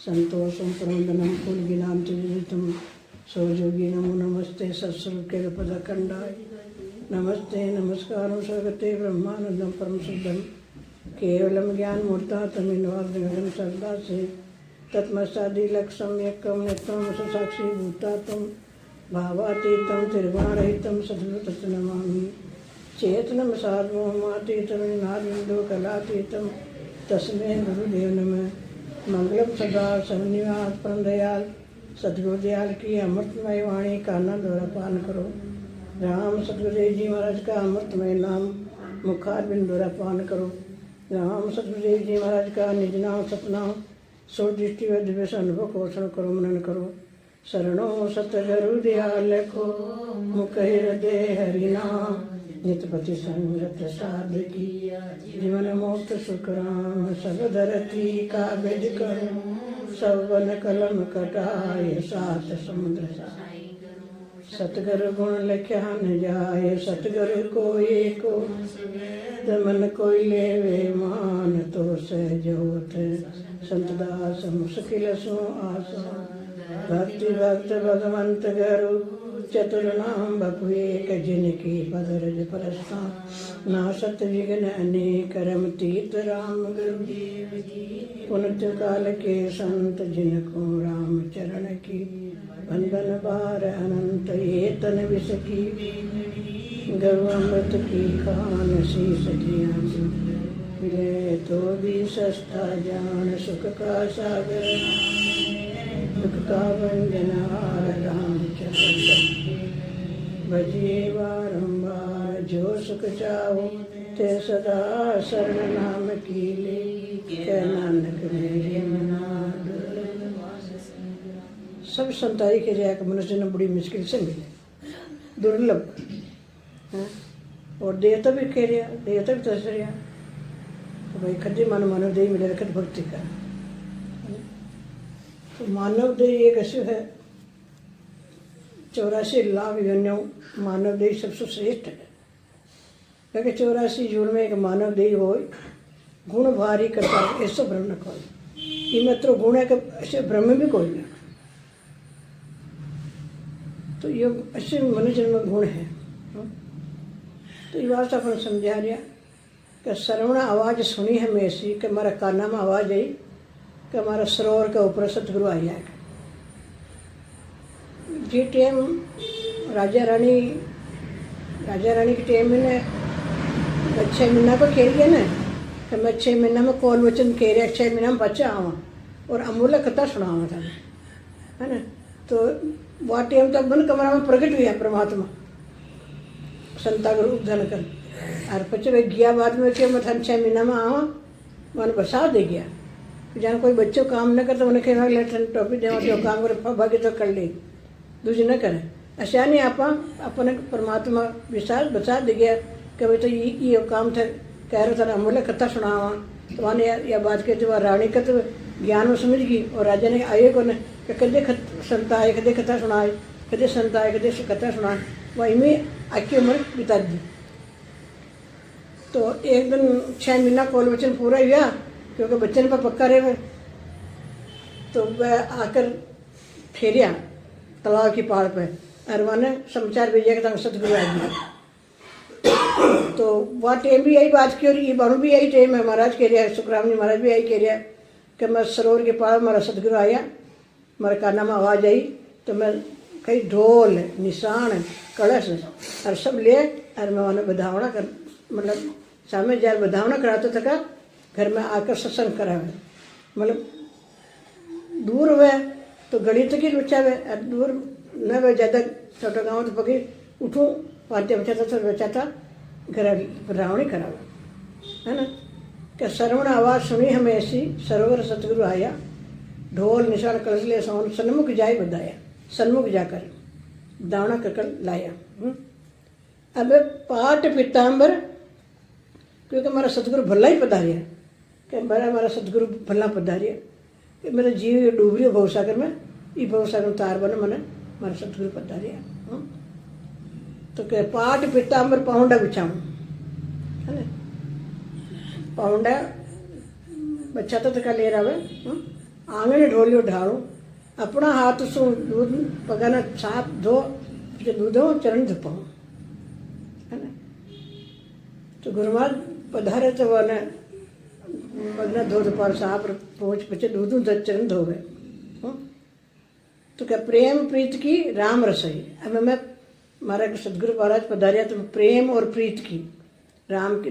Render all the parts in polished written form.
संतोषं प्रवंदनं कुलगिनांतिजितं सौजोगी नमो नमस्ते सत्स्वरूपकेरपदखंडाय नमस्ते नमस्कारं स्वगते ब्रह्मानंदं परम शुद्धं केवलं ज्ञानमूर्ता तमिन्वार्धगं श्रद्धा से तत्मसादिलक्षं यक्कं नित्यं सुसाक्षी भूतात्म भावातीतं त्रिगुणरहितं सद्गुरुं नमामि चेतनं सार्वभौमातीतं नारविन्दो कलातीतं तस्मै गुरुदेव नमः। मंगलम सदा सन्निवास परम दयाल सतगुरुदयाल की अमृतमय वाणी का आनंद और पान करो। राम सतगुरुदेव जी महाराज का अमृतमय नाम मुखारबिंद द्वारा पान करो। राम सतगुरुदेव जी महाराज का निज नाम सतनाम सुदृष्टि व दिव्य अनुभव पोषण करो, मनन करो। शरणो सतगुरु दयाल को मुख हृदय हरिनाम नितपति संगत साध की जीवन मोक्त सुख राम सब धरती का बेद करो सवन कलम कटाए सात समुद्र सतगुरु गुण लिख्या न जाए सतगुरु को एको मन कोई लेवे मान तो सहजोत संत दास मुश्किल सो आसा भक्ति भक्त भगवंत गुरु चतुर नाम बपु एक जिनकी पदरज परस्ता ना सत विघ्न अनेक करम तीत राम गुरु पुनत काल के संत जिनको राम चरण की बंधन बार अनंत ये तन विष की गरु अमृत की खान शीस जिया मिले तो भी सस्ता जान सुख का सागर दुख का भंजनहार रामचंद्र भजिए बारंबार जो सुख चाहो ते सदा शरण नाम की ले नानक मेरे मना। सब संताई के जाकर मनुष्य ने बड़ी मुश्किल से मिले दुर्लभ है। और देवता भी कह रहा देवता भी तरस रहा तो भाई खड्डे मानव देह मिले रखत भक्ति का। तो मानव देह एक ऐसे है 84 लाख योनियों मानव देह सबसे श्रेष्ठ है। क्योंकि 84 युग में एक मानव देह हो गुण भारी करता है ऐसा ब्रह्म कोई ये मात्र गुण है कि ऐसे ब्रह्म भी कोई नहीं। तो ये ऐसे मनुष्य में गुण है। तो ये बात अपन समझा रहा कि श्रवण आवाज़ सुनी है मैं ऐसी कि हमारा काना में आवाज़ आई कि हमारा सरोवर का ऊपर सतगुरु आ जाएगा। जी टाइम राजा रानी के टाइम में 6 महीना को खेल गया ना तो मैं 6 महीना में कौन वचन कह रहा 6 महीना में बच्चा आवा और अमूल्य कथा सुनावा था है ना। तो वह टाइम तक मन कमरा में प्रकट हुआ परमात्मा संता गुरु धन कर और पचे गया बाद में क्या मैं 6 महीना में आवा मन बसा दे गया जहाँ कोई बच्चों काम न करता उन्हें कहना लेटर टॉपिक देवा जो काम करे भाग्य तो कर ले दूसरी न करे ऐसा नहीं आप अपने परमात्मा विश्वास बचा दे गया कि भाई तो ये काम था कह रहा था अमूल्य कथा सुनावा तो वहाँ यह बात कहते वह रानी का तो ज्ञान में समझ गई और राजा ने आए को कदे संत आए कदे कथा सुनाए कदे संत आए कदे कथा सुनाए वही में आखी उम्र बिता दी। तो एक दिन 6 महीना कौल वचन पूरा हुआ क्योंकि बच्चे पर पक्का रहे तो वह आकर फेरिया तालाब की पहाड़ पे और वहाँ ने समाचार भेजा कि सतगुरु आ गया। तो वह टाइम भी यही बात की और ये बारू भी यही टाइम है महाराज कह रहा है सुखराम जी महाराज भी यही कह रहा है कि मैं सरोवर के पहाड़ मेरा सतगुरु आया मेरे काना में आवाज़ आई तो मैं कई ढोल निशान कलश और सब ले और मैं वहाँ बधावना कर मतलब सामने जार बधावना कराता था घर में आकर सत्संग करा हुआ मतलब दूर हुआ तो गली तक ही रुचा हुआ दूर न वह ज़्यादा छोटा गाँव तो पकड़ी उठूँ पाते बचाता तो बचाता घर बधावनी करा हुआ है ना। क्या श्रवण आवाज़ सुनी हमें ऐसी सरोवर सतगुरु आया ढोल निशान कलश ले सन्मुख जाए बधाया सन्मुख जाकर दावना कर लाया। अब पाट पीताम्बर क्योंकि हमारा सतगुरु भला ही पधारिया कि हमारा सतगुरु भला पधारिया कि मेरा जीव डूब रही भवसागर में ये भवसागर तार बने मैंने हमारा सतगुरु पधारिया। तो क्या पाट पीताम्बर पाउंडा बिछाऊँ है ना पाउंडा बच्चा तो का ले रहा है आंगन ढोलियो ढालो, अपना हाथ सो दूध पगाना साफ धो, फिर दूधो चरण धुपाओ, है ना। तो गुरु महाराज पधारे तो वो पगना धो धुपार साफ पहुँच पचे दूध चरण धो गए। तो क्या प्रेम प्रीत की राम रसोई। अब मैं हमारा सदगुरु महाराज पधारिया तो प्रेम और प्रीत की राम की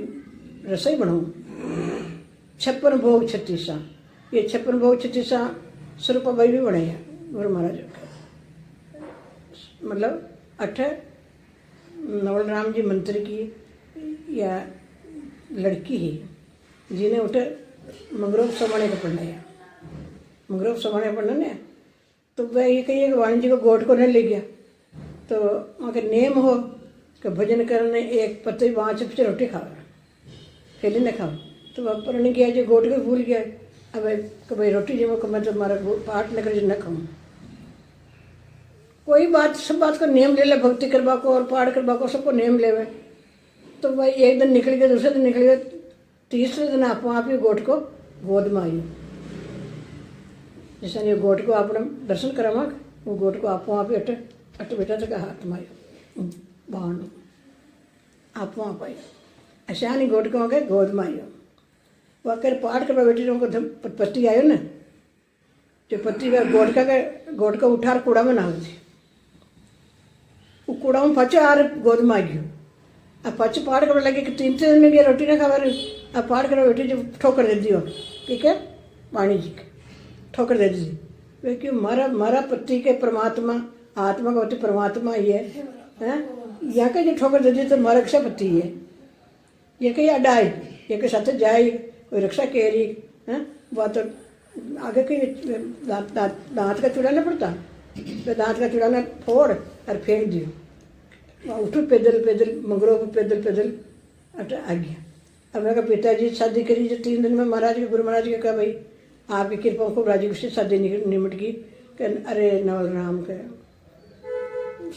रसोई बनाऊं। 56 भोग 36, ये 56 भोग 36 स्वरूप भाई भी बने हैं गुरु महाराज का। मतलब 8 नवल राम जी मंत्र की या लड़की ही जिन्हें उठे मंगरोप समाने को पढ़ना है, मंगरोप समाने पढ़ना ने। तो वह ये कहिए कि वाणी जी को गोट को नहीं ले गया, तो वहाँ के नेम हो कि भजन करने एक पत्ते वहाँ से पीछे रोटी खाओ, खेली न खाओ। तो वह पर नहीं गया जो गोट को भूल गया। अब भाई रोटी जी को मैं तो हमारा पाठ न कर न खाऊँ। कोई बात सब बात को नेम ले ले, भक्ति करवा को और पाठ करवा को सबको नेम ले। तो भाई एक दिन निकल गया, दूसरे दिन निकल गया, तीसरे दिन आप ही गोट को गोद में आई। जैसे ये गोट को आपने दर्शन करावा, वो गोट को आप ही अट बेटा तक हाथ में आयो बाण आप आई। ऐसा नहीं गोट को गए गोद में आयो। वह कर पाठ करवा बेटी को पत्ती आयो ना, जो पत्ती गोट का उठार कूड़ा में नाग दी। वो कूड़ा में पचे आर गोद में आ गयो। अब पच पाठ करवा लगे कि 3 दिन में गया रोटी ना खावा रही। अब पाठ करवा बेटी जो ठोकर दे दी हो, ठीक है, वाणी जी के ठोकर दे दी। वे क्यों मारा पति के परमात्मा आत्मा का होती परमात्मा ही है, यहाँ का जो ठोकर दे दी तो मारा रक्षा पति है। ये कहीं अड्डाई, ये के साथ जाए कोई रक्षा कह रही है, वह तो आगे कहीं दांत का चुड़ाना पड़ता, तो दांत का चुड़ाना फोड़ और फेंक दियो। वहाँ उठो पैदल पैदल मंगरों को पैदल पैदल आ गया। अब मेरा पिताजी शादी करी जो 3 दिन में महाराज के गुरु महाराज के कहा भाई आपकी कृपा को राजी खुशी शादी निमट गई। अरे नवल राम के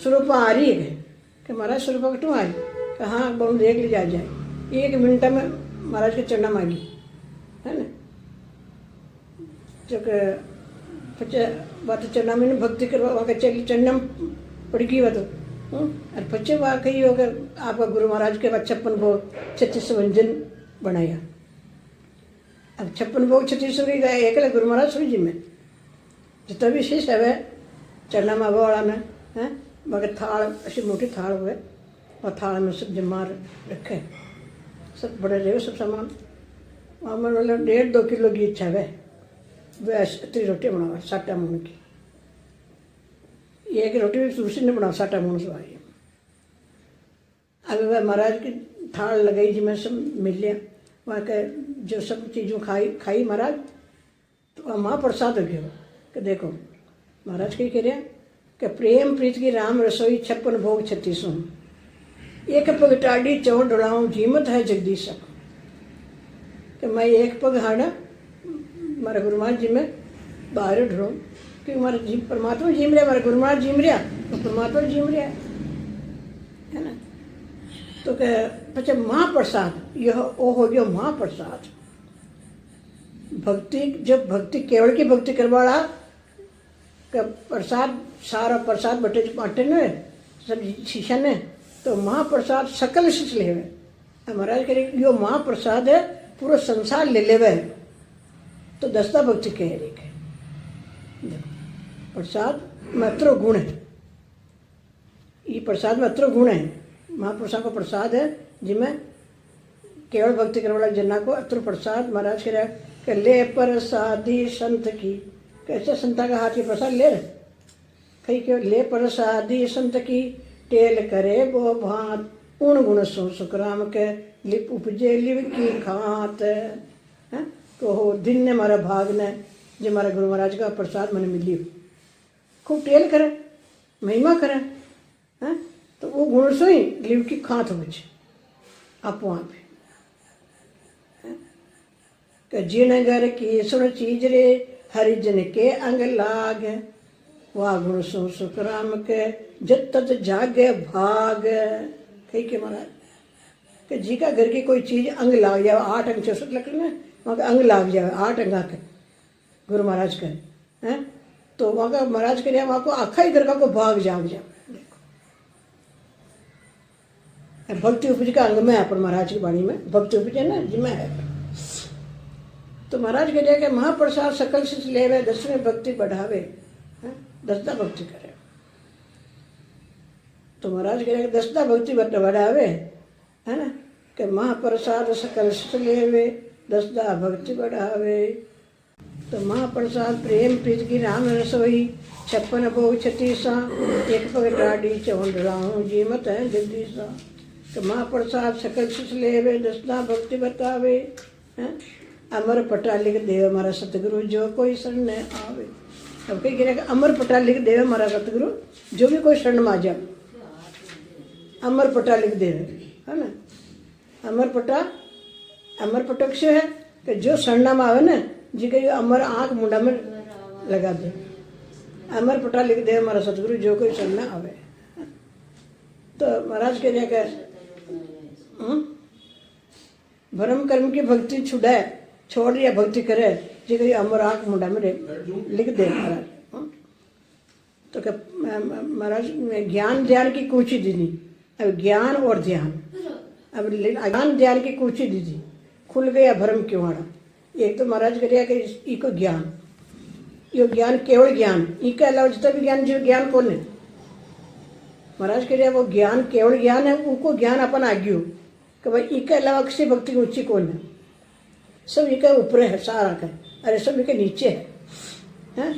स्वरूपा आ रही है कि महाराज स्वरूपा क्यों आई? कि हाँ बहुत देख ली जा जाए। 1 मिनट में महाराज के चरणा मांगी, है ना। जो बात चरणा में भक्ति करवा के चली चरणम पड़ गई वह तो और बच्चे वहाँ कही हो गए। आपका गुरु महाराज के बाद 56 भोग 36 व्यंजन बनाया। अब 56 भोग 36 गए एक गुरु महाराज सूर्य जी में जितना भी शीश है वह चरना में वाला ने है, मगर थाल ऐसी मोटी थाल हुए और थाल में सब जमा रखे, सब बड़े रहे सब सामान। वहाँ मतलब 1.5-2 किलो की इच्छा है वह इतनी रोटी बनावा 60 मन की। एक रोटी भी तुलसी ने बना 60 मन से आई। अब वह महाराज की थाल लगाई जिसमें सब मिल लिया। वहाँ के जो सब चीज़ों खाई महाराज, तो वह महाप्रसाद हो गया कि देखो महाराज कही कह रहे हैं कि प्रेम प्रीत की राम रसोई 56 भोग 36 एक पग टाड़ी चौड़ ढुलाऊँ जीमत है जगदीश। कि मैं एक पग हाड़ा हमारे गुरु महाराज जी में बाहर ढूंढूँ कि हमारा जी परमात्मा जीम रहा, हमारा गुरु महाराज जीम रहा तो परमात्मा जीम रहा है ना। तो कह पचे महाप्रसाद यह ओ हो गया महाप्रसाद। भक्ति जब भक्ति केवल की भक्ति करवाड़ा का प्रसाद सारा प्रसाद बटे बांटे ने सब शीशा ने तो महाप्रसाद सकल शीश ले महाराज कह रहे यो महाप्रसाद है पूरा संसार ले लेवे तो दस्ता भक्ति कह रही है। प्रसाद में अत्र गुण है, ये प्रसाद में अत्र गुण है। महापुरुषों का प्रसाद है जिसमें केवल भक्ति करने वाले जना को अत्र प्रसाद। महाराज कह रहे कि ले प्रसादी संत की, कैसे संता का हाथ की प्रसाद ले रहे कहीं क्यों ले प्रसादी संत की टेल करे वो भात उण गुण सो सुखराम के लिप उपजे लिव की खात है। तो हो दिन ने हमारा भाग ने जो हमारा गुरु महाराज का प्रसाद मैंने मिली खूब टेल करे महिमा करे हैं तो वो गुण सो ही लिव की खात हो आप वहाँ पे जिन घर की सुन चीज रे हरिजन के अंग लाग वाह गुण सो सुखराम के जत तत जागे भाग। कही के महाराज कि जी का घर की कोई चीज अंग लाग जाए 8 अंग 64 लकड़ में वहाँ का अंग लाग जाए 8 अंग आके गुरु महाराज का हैं। तो वहाँ का महाराज कह रहे वहाँ को आखा ही घर का को भाग जाग जा। भक्ति उपज का अंग में है पर महाराज की वाणी में भक्ति उपज है ना जिम्मे है। तो महाराज कह रहे कि महाप्रसाद सकल से लेवे दसवें भक्ति बढ़ावे, दसदा भक्ति करे। तो महाराज कह रहे दसदा भक्ति बढ़ावे है ना कि महाप्रसाद सकल से लेवे दसदा भक्ति बढ़ावे। तो महाप्रसाद प्रेम प्रीत की राम रसोई 56 भोग 36 एक पग डाढ़ी 54 जीमत है जगदीशा। तो महाप्रसाद सकल सुख लेवे दसदा भक्ति बतावे, अमर पटा लिख देव हमारा सतगुरु जो कोई शरण न आवे। अब कहीं कह रहे अमर पटा लिख देव हमारा सतगुरु जो भी कोई शरण में आ जाए, अमर पटा लिख देव है ना। अमर पटा से है कि जो शरण में आवे ना जी के अमर आँख मुंडा में लगा दे। अमर पटा लिख दे हमारा सतगुरु जो कोई शरण न आवे। तो महाराज कह रहे कि भरम कर्म की भक्ति छुड़ाए छोड़ दिया भक्ति करे जी के अमर आँख मुंडा में लिख दे महाराज। तो क्या महाराज में ज्ञान ध्यान की कूची दीदी, अब ज्ञान और ध्यान, अब ज्ञान ध्यान की कूची दीदी खुल गया भरम क्यों आड़ा। एक तो महाराज कह रहा कि इको ज्ञान, यो ज्ञान केवल ज्ञान, इसके अलावा जितना भी ज्ञान जो ज्ञान कौन है। महाराज कह रहे वो ज्ञान केवल ज्ञान है, उनको ज्ञान अपन आज्ञो कि भाई इसके अलावा किसी भक्ति की ऊंची कौन है। सब इनके ऊपर है सारा का, अरे सब इनके नीचे है।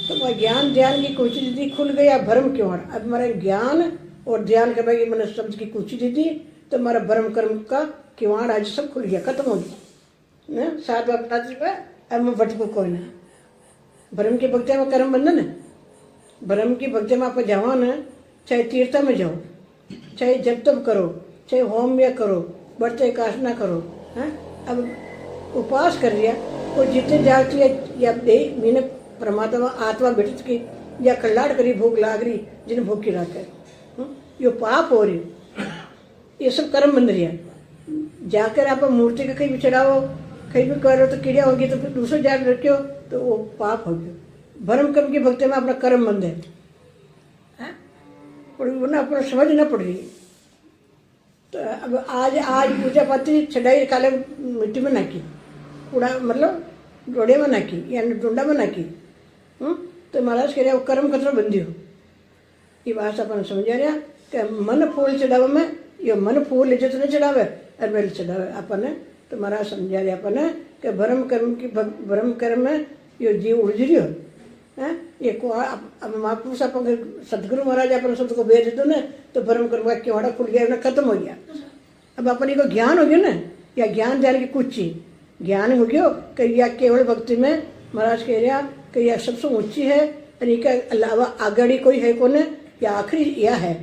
तो वह ज्ञान ध्यान की कुची दीदी खुल गया भरम क्यों। अब हमारा ज्ञान और ध्यान के भाई मैंने शब्द की कुची दीदी तो हमारा भरम कर्म का किवाड़ आज सब खुल गया, खत्म हो गया। सात बार बता दीजिए अब मैं भटकू कोई ना। भरम की भक्ति में कर्म बंधन है। भरम की भक्ति में आप जाओ ना, चाहे तीर्थ में जाओ, चाहे जब तब करो, चाहे होम या करो, बढ़ते काशना करो, हैं। अब उपवास कर लिया और जितने जाती है या दे मीने परमात्मा आत्मा बिटत की या कल्लाड़ करी भूख लाग रही जिन भूख की रात है, यो पाप हो रही, ये सब कर्म बन रही है। जाकर आप मूर्ति का कहीं भी चढ़ाओ, कहीं भी करो तो कीड़िया होगी, तो फिर दूसरे जाकर रखो तो वो पाप हो गया। भरम कर्म की भक्ति में अपना कर्म बंद है और ना अपना समझना पड़ रही। तो अब आज पूजा पाती चढ़ाई काले मिट्टी में नाकी, कूड़ा मतलब डोड़े में नाकी या डूडा में नाकी। तो महाराज कह रहे वो कर्म कतरा बंदी हो। ये बात अपन समझा रहा कि मन फूल चढ़ावे में यो मन फूल जो तो चढ़ावे और बेल चढ़ावे अपन। तो महाराज समझा रहे अपन कि भरम कर्म में यो जीव उलझ रही हो है। ये को अब महापुरुष अपन सतगुरु महाराज अपन शब्द को भेज दो ना तो भरम कर्म का क्यों खुल गया ना, खत्म हो गया। अब अपने को ज्ञान हो गया ना, या ज्ञान ध्यान की कुछ चीज ज्ञान हो गया कि या केवल भक्ति में महाराज कह रहा कि यह सबसे ऊंची है और इनके अलावा आगड़ी कोई है कौन है, या आखिरी यह है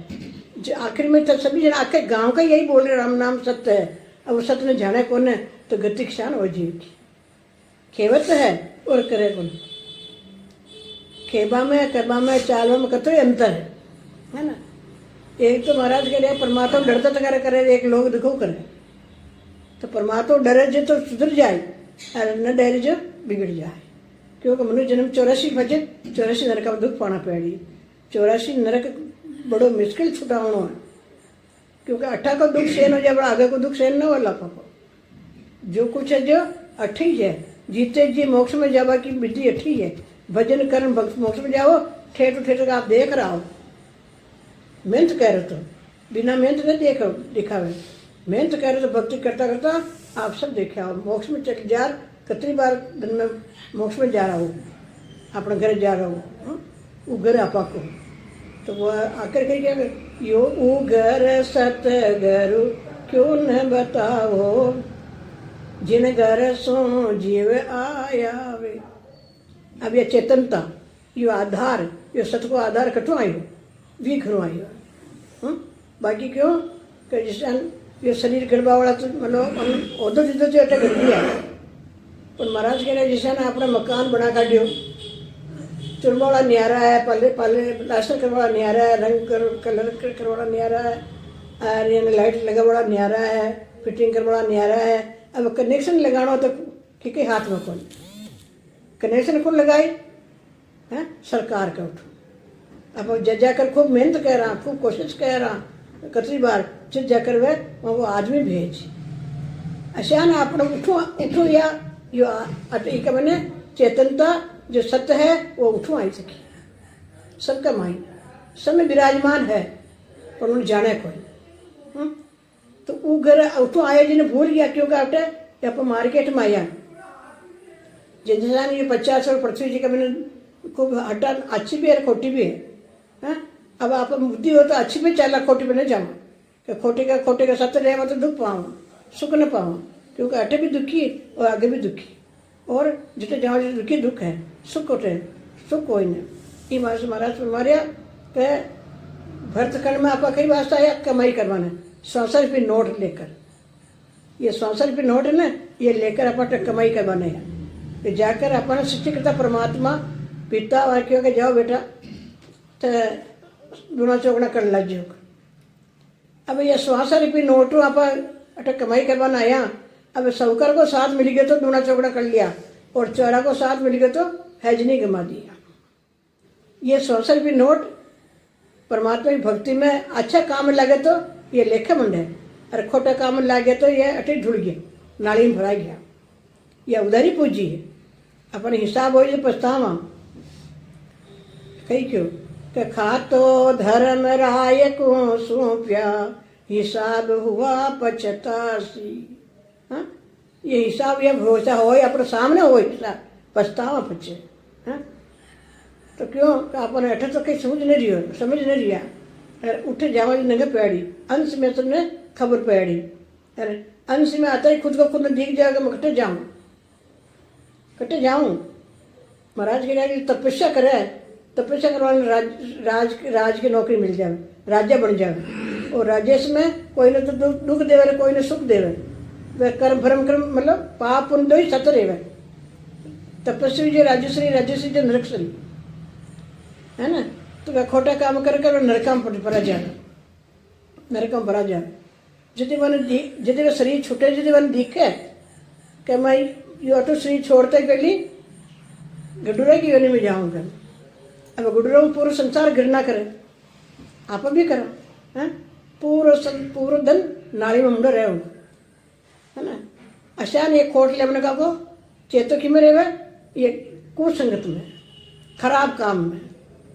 जो आखिर में तो सभी जन आखिर गांव का यही बोल रहे राम नाम सत्य है। अब वो सत्य ने जाना कौन है तो गति क्षान हो जीव की खेवत है और करे कौन। खेबा में चालवा में कतो अंतर है ना। एक तो महाराज कह रहे परमात्मा डरता तो करे, एक लोग दिखो करे। तो परमात्मा डरे जो तो सुधर जाए और न डरे जो बिगड़ जाए। क्योंकि मनुष्य जन्म 84 बजे 84 नरक का दुख पाना पड़ी। 84 नरक बड़ो मुश्किल छुटावनो है, क्योंकि 18 का दुख सहन हो जाए, बड़ा आगे को दुख सहन न हो लापा को। जो कुछ है जो 28 है, जीते जी मोक्ष में जावा की विधि 28 है। भजन कर्म मोक्ष में जाओ, ठेठ आप देख रहा हो। मेहनत कह रहे तो बिना मेहनत नहीं दिखावे, मेहनत कह रहे तो भक्ति करता करता आप सब देखे आओ। मोक्ष में चल जा, कितनी बार दिन में मोक्ष में जा रहा हूँ, अपने घर जा रहा हूँ, वो घर आपा को। तो वो आकर कही क्या यो उगर सतगरु क्यों न बताओ, जिन घर सो जीव आया वे। अब ये चेतनता यो आधार, यो सत को आधार कठों आयो वी घरों आयो। बाकी क्यों कि जिस ये शरीर गड़बा वाला तो मतलब उधर जिधर जो अटक गई है। पर महाराज कह रहे जिसे ना अपना मकान बना काटियो, चुरमा वाला न्यारा है, पहले प्लास्टर करवा वाला न्यारा है, रंग कलर करवा वाला न्यारा है, और ये लाइट लगा वाला न्यारा है, फिटिंग करवा वाला न्यारा है। अब कनेक्शन लगाना तो ठीक है हाथ में कौन कनेक्शन को लगाई है सरकार का उठो। अब जजा कर खूब मेहनत कर रहा, खूब कोशिश कर रहा, कतरी बार जिस जाकर वह वो आदमी भेज अशा ना आपण उठो उठो या यो अटी का मैंने चेतनता जो सत्य है वो उठो आई सकी सबका माइंड सब में विराजमान है पर उन्हें जाने कोई। तो वो घर उठो आया जिन्हें भूल गया क्यों काटे या पर मार्केट में आया जिन ये 50 और पृथ्वी जी का मैंने खूब हटा अच्छी भी है खोटी भी है। अब आप बुद्धि हो तो अच्छी भी चला खोटी पे नहीं जाऊँ कि खोटे का सत्य रहेगा तो दुख पाऊँ सुख न पाऊँ क्योंकि अटे भी दुखी और आगे भी दुखी और जितने जहाँ दुखी दुख है सुख होते सुख कोई नहीं। ये महाराज फरमाया कि भरतखंड में आपका कई वास्ता आया कमाई करवाना 100 रुपये नोट लेकर ये 100 रुपये नोट है ना ये लेकर अपन कमाई करवाना है कि जाकर अपन सृष्टिकर्ता परमात्मा पिता और क्यों के जाओ बेटा तो दूना चौगना कर लग जाओ। अब ये 100 रुपये नोट आप अटक कमाई करवाना आया। अब साहूकार को साथ मिल गया तो दूना चौगना कर लिया और चौरा को साथ मिल गया तो हैजनी गमा दिया। ये 100 रुपये नोट परमात्मा की भक्ति में अच्छा काम लगे तो ये लेखा मंड है और खोटा काम लगे तो ये अटे ढुल गया नाली में भरा गया या उधर ही पूजी है अपने हिसाब हो जाए पछतावा कही क्यों कि खातो धर्म राय को सौंप्या हिसाब हुआ 85। हाँ ये हिसाब ये भरोसा हो अपने सामने हो हिसाब पछतावा पचे। हाँ तो क्यों अपन अठ तो कहीं समझ नहीं रही अरे उठ जावा नंगे पैड़ी अंश में तुमने खबर पैड़ी अरे अंश में आता ही खुद को खुद दिख जाएगा मैं कटे जाऊं महाराज के तपस्या करे तपस्या करवाने राज की नौकरी मिल जाए राज्य बन जाए और राजेश में कोई ने तो दुख देवे कोई ने सुख देवे वह कर्म भ्रम कर्म मतलब पाप पुण्य दो ही सत रेवे तपस्वी जो राजश्री जो नरकश्री है ना तो वह खोटा काम कर नरकम पर जाए जितने वह शरीर छूटे जितने वन दिखे कि मैं यो तो शरीर छोड़ते पहली गडूरा की योनि में जाऊंगा। अब गुडरों पूरा संसार घृणा करे आप भी करो है पूरा दिन नाली में मुंडा रहे है ना अशान ये खोट ले अपने का को चेतो की में रहे ये कुसंगत में खराब काम में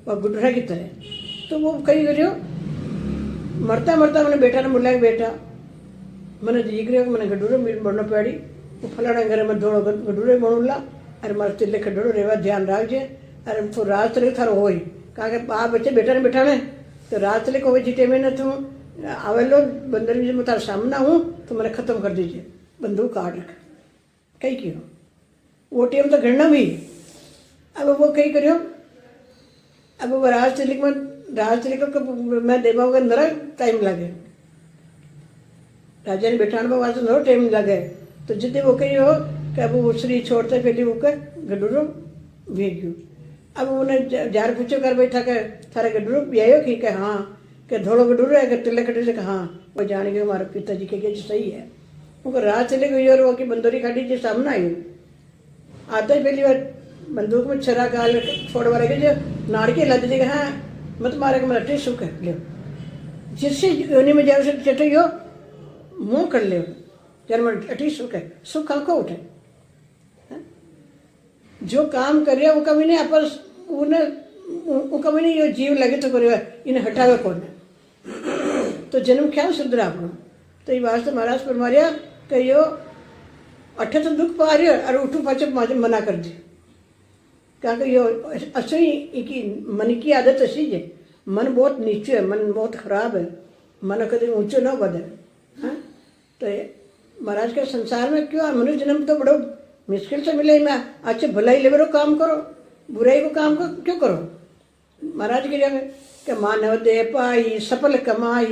और गुडरा की तरह तो वो कही करियो मरता मैंने बेटा ने बोला बेटा मैंने जीग रहे मैंने गडूरे बढ़ना पैड़ी वो फलाना घर में दौड़ो गडूरे बनूला अरे मारे तिल्ले खडूरो रेवा ध्यान रखजे अरे तो रात तले थारो हो कहा कि आप बच्चे बेटा ने बैठा ने तो रात तले को जीते में न तू आवेलो बंदर में तार सामना हूँ तो मैंने ख़त्म कर दीजिए बंदूक काट रख कही क्यों वो टाइम तो घड़ना भी अब वो कही करियो अब वो राज तिलक को मैं देवाऊंगा नरा टाइम लगे राजा ने बैठाने में वास्ते नरो टाइम लगे तो जितने वो कही हो कि अब वो श्री छोड़ते पहले वो कर गडूरो भेज गयो। अब उन्हें जार पूछो कर बैठा के थारे गडूरो ब्यायो की के हाँ के धोड़ो गडूरो है कि तिल्ले कटे के हाँ वो जान गए हमारे पिताजी के सही है उनको रात चले गई और वो की बंदूरी काटी जो सामने आई आता ही पहली बार बंदूक में छरा गाल छोड़ वाले जो नाड़ के लद देगा हाँ मत मारे मेरा टे सुख है ले जिससे योनि में जाओ उसे चटे हो मुँह कर ले जन्म अटी सुख है सुख हमको उठे जो काम करे वो कभी नहीं आपस वो कभी नहीं ये जीव लगे तो करे इन्हें हटावे कौन तो जन्म क्या सुधरा अपना तो ये वास्ते महाराज फरमाया कि यो अठे तो दुख पा रही है और उठू पाचे मना कर दी क्योंकि यो असली की मन की आदत ऐसी है मन बहुत नीचे है मन बहुत खराब है मन कभी ऊंचो न बढ़े। हाँ तो महाराज के संसार में क्यों मनुष्य जन्म तो बड़ो मुश्किल से मिले मैं अच्छे भलाई ले काम करो बुराई को काम को क्यों करो महाराज के जगह कि मानव दे पाई सफल कमाई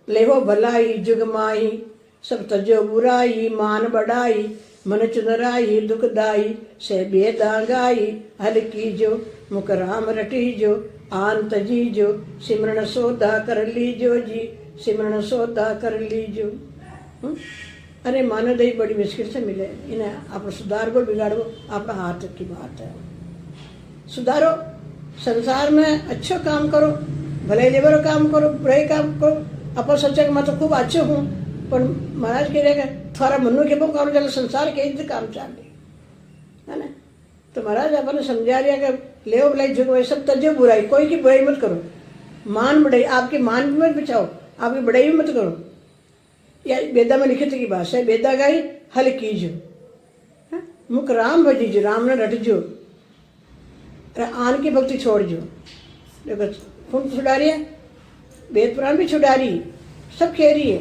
लेहो भलाई जुग माई सब तजो बुराई मान बढ़ाई मन चुनराई दुखदाई से बेदांगाई हल की जो मुख राम रटी जो आन तजी जो सिमरन सौदा कर लीजो जी सिमरन सौदा कर लीजो। अरे मानवदेही बड़ी मुश्किल से मिले, इन्हें आप सुधार को बिगाड़ो, आपका हाथ की बात है। सुधारो, संसार में अच्छो काम करो, भले लेबर काम करो, बुराई काम करो। अपन सोचा कि मैं तो खूब अच्छे हूँ, पर महाराज कह रहे थोड़ा मनु के काम चलो, संसार के इधर काम चाले, है ना। तो महाराज अपन समझा रहा कि ले बुलाई झुको, सब तजो बुराई, कोई की बुराई मत करो। मान बढ़ाई, आपकी मान भी मत बचाओ, आपकी बढ़ाई भी मत करो। या वेदा में लिखित की भाषा है, वेदा गाई हल कीजो, मुख राम भजीजो, राम ने रटजो, आन की भक्ति छोड़ जो। देखो खून छुड़ा रही है, वेद पुराण भी छुड़ा रही, सब कह रही है,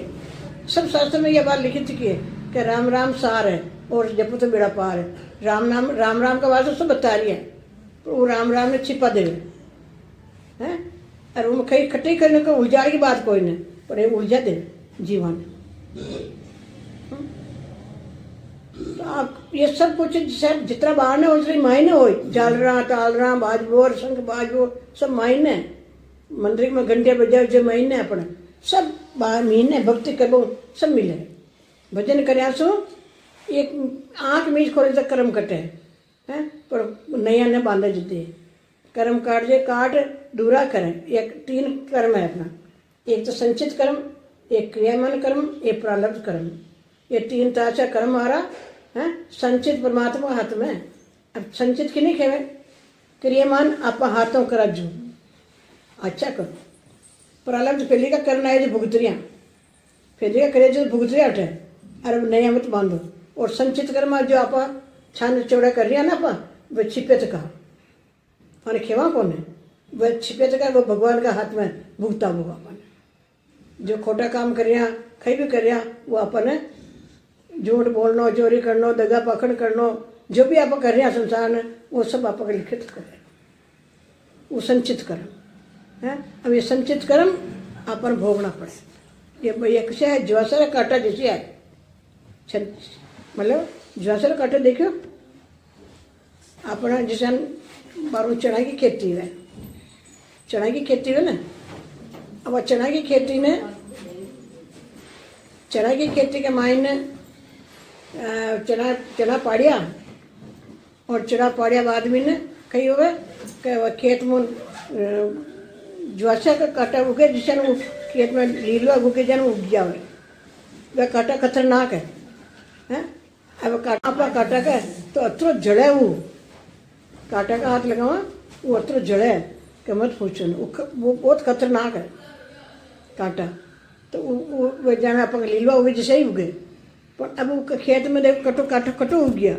सब शास्त्र में यह बात लिखित की है कि राम राम सार है और जपो तो बेड़ा पार है। राम नाम राम राम का वास्ता सब बता रही है, तो वो राम राम ने छिपा दे हैं, और वो कहीं इकट्ठे करने को उलझा की बात कोई नहीं, पर ये उलझा दे जीवन। तो आप ये सब कुछ जितना बाहर हो उतनी मायने हो, जालरा टालरा बाजबोर शंख बाजबोर सब मायने, मंदिर में घंटे बजाओ जो मायने अपने सब बाहर महीने, भक्ति करो सब मिले, भजन कर सो एक आँख मीच खोले तक कर्म कटे हैं, पर नया न बांधे जिते कर्म काट जे काट दूरा करें। एक 3 कर्म है अपना, एक तो संचित कर्म, एक क्रियामान कर्म, एक प्रारब्ध कर्म, ये 3 ताचा कर्म आ रहा है। संचित परमात्मा हाथ में, अब संचित की नहीं खेवे, क्रियामान आप हाथों करा जो अच्छा करो। प्रारब्ध पहले का करना है जो भुगतरियाँ, पहले का करे जो भुगतरियाँ हटे, अरे नया मत बांधो। और संचित कर्म जो आप छान चौड़ा कर रही है ना, आप वह छिपेत का और खेवा कौन है, वह छिपेत का, वो भगवान का हाथ में भुगता वो अपन जो खोटा काम कर रहा कहीं भी कर रहा, वो अपन झूठ बोलना, चोरी करना, दगा पकड़ करना, जो भी आप कर रहे हैं संसार में, वो सब आप लिखित करें, वो संचित कर्म है। अब ये संचित कर्म अपन भोगना पड़े। ये एक से है ज्वासर कांटा जैसे है, मतलब ज्वासर कांटा देखो अपना जैसे बारू चना की खेती है, चना की खेती है ना। अब चना की खेती में, चना की खेती के मायने चना पाड़िया, और चना पाड़िया बाद में ने कही हो गए खेत में ज्वासा का कांटा उगे, जिसे वो खेत में लीलवा उगे जन उग जावे, वह कांटा खतरनाक है। अब कांटा का तो अतरो जड़े, वो कांटा का हाथ लगावा वो अतरो जड़े कि मत पूछो, वो बहुत खतरनाक है कांटा। तो वो जाना अपन लीलवा उगे जैसे ही उगे, पर अब वो खेत में देखो कटो कांटा कटो उग गया,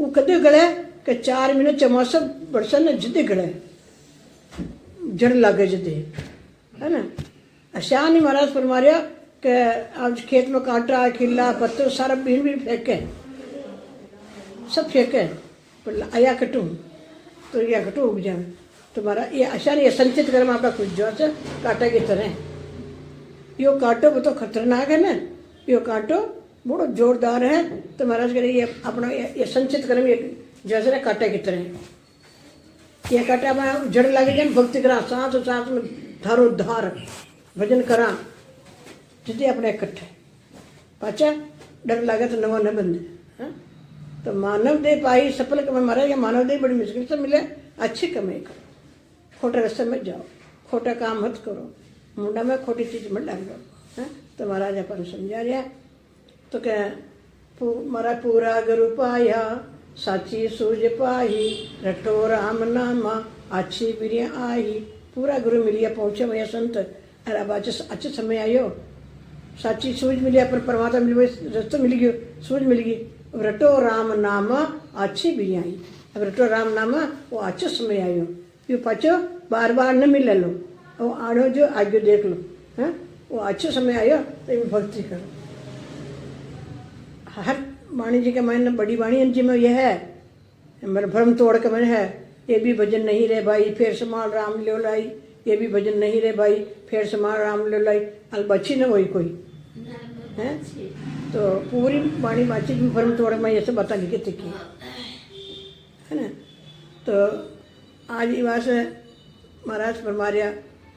वो कदे गड़े कि 4 महीने चमासा बरसा ने जिदे गड़े जड़ लागे जिदे, है ना। अशान ही महाराज फरमाया कि आज खेत में कांटा खिल्ला पत्थर सारा बीन भी फेंके, सब फेंके, पर आया कटू तो या कटू उग जाए। तुम्हारा ये अशान ये संचित कर्म आपका कुछ जो है कांटा की तरह, यो कांटो वो तो खतरनाक है ना, यो कांटो बड़ो जोरदार है। तो महाराज कह रहे ये अपना ये संचित कर्म ये जैसे ना कांटे की तरह, ये कांटा में जड़ लगे जाए, भक्ति करा सांस सांस में धारो धार भजन करा जितने अपने इकट्ठे पाचा डर लगे तो नवा न बंदे। तो मानव देह पाई सफल कमाई, महाराज मानव देह बड़ी मुश्किल से मिले, अच्छी कमाई करो, खोटे रास्ते में जाओ, खोटा काम मत करो, मुंडा में खोटी चीज मत डालो। तो महाराज अपन समझा रहा, तो क्या महाराज पूरा गुरु पाया साची सूझ पाही, रटो राम नामा अच्छी बिरिया आई। पूरा गुरु मिलिया पहुँचे भैया संत, अरे अब अच्छे समय आयो, साची सूझ मिली, पर परमात्मा मिल गई, रास्ता मिल गयो, सूझ मिल गई। अब रटो राम नामा अच्छी बिरिया आई, अब रटो राम नामा वो अच्छो समय आयो, ये पाचो बार बार न मिले लो, वो आड़ो जो आगे देख लो, है वो अच्छो समय आयो तो भक्ति करो। हर वाणी जी के मन बड़ी वाणी जी में यह है, मेरा भ्रम तोड़ के मन है, ये भी भजन नहीं रे भाई फिर समाल राम लो लाई, ये भी भजन नहीं रे भाई फिर समाल राम लो लाई, अलबच्छी न होई कोई है। तो पूरी वाणी बाची में भ्रम तोड़ में ये सब बता लिखे तिकी है ना। तो आज ये बात महाराज फरमा रहा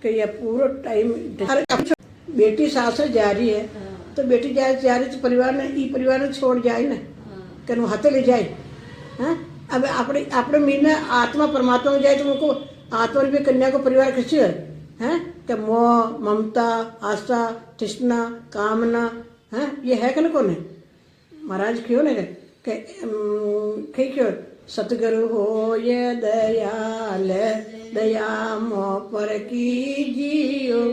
कि यह पूरा टाइम बेटी सासर जा रही है, तो बेटी जाए ત્યારે તો પરિવારને એ પરિવારને છોડ જાય ને કે હું હાથે લઈ જાય हाँ अब આપણે मीना आत्मा परमात्मा में जाए तो उनको आत्मा रूपी कन्या को परिवार कैसे है हैं कि मोह ममता आशा तृष्णा कामना हैं ये है कि कौन है महाराज क्यों ने कि क्यों सतगुरु हो ये दयाल दया मोह पर की जियो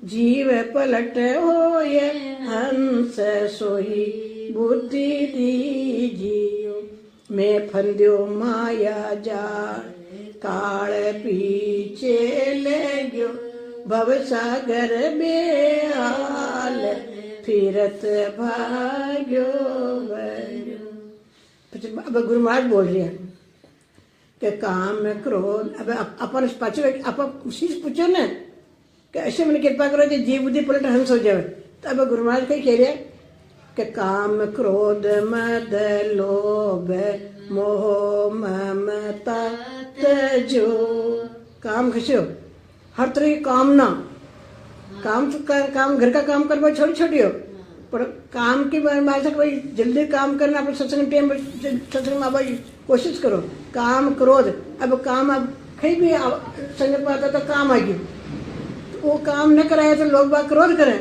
जीव पलट हो ये हंस सोही बुद्धि दीजियो मैं फंद्यो माया जाल काल पीछे ले गयो भव सागर बेहाल फिरत भाग्यो अब गुरु महाराज बोल रहे हैं कि काम क्रोध अब अपन पाछो आप पूछो ना कि ऐसे मैंने कृपा करो कि जीव बुद्धि पलट हंस हो जाए तो अब गुरु महाराज कहीं कह रहे हैं कि काम क्रोध मद लोभ मोह ममता तजो काम खसो हर तरह की कामना काम तो काम घर का काम करवा छोड़ छोड़ियो पर काम की बात है भाई जल्दी काम करना अपने सत्संग टाइम सत्संग में भाई कोशिश करो काम क्रोध अब काम अब कहीं भी संगत में आता तो काम आएगी वो काम न कराए तो लोग बात क्रोध करें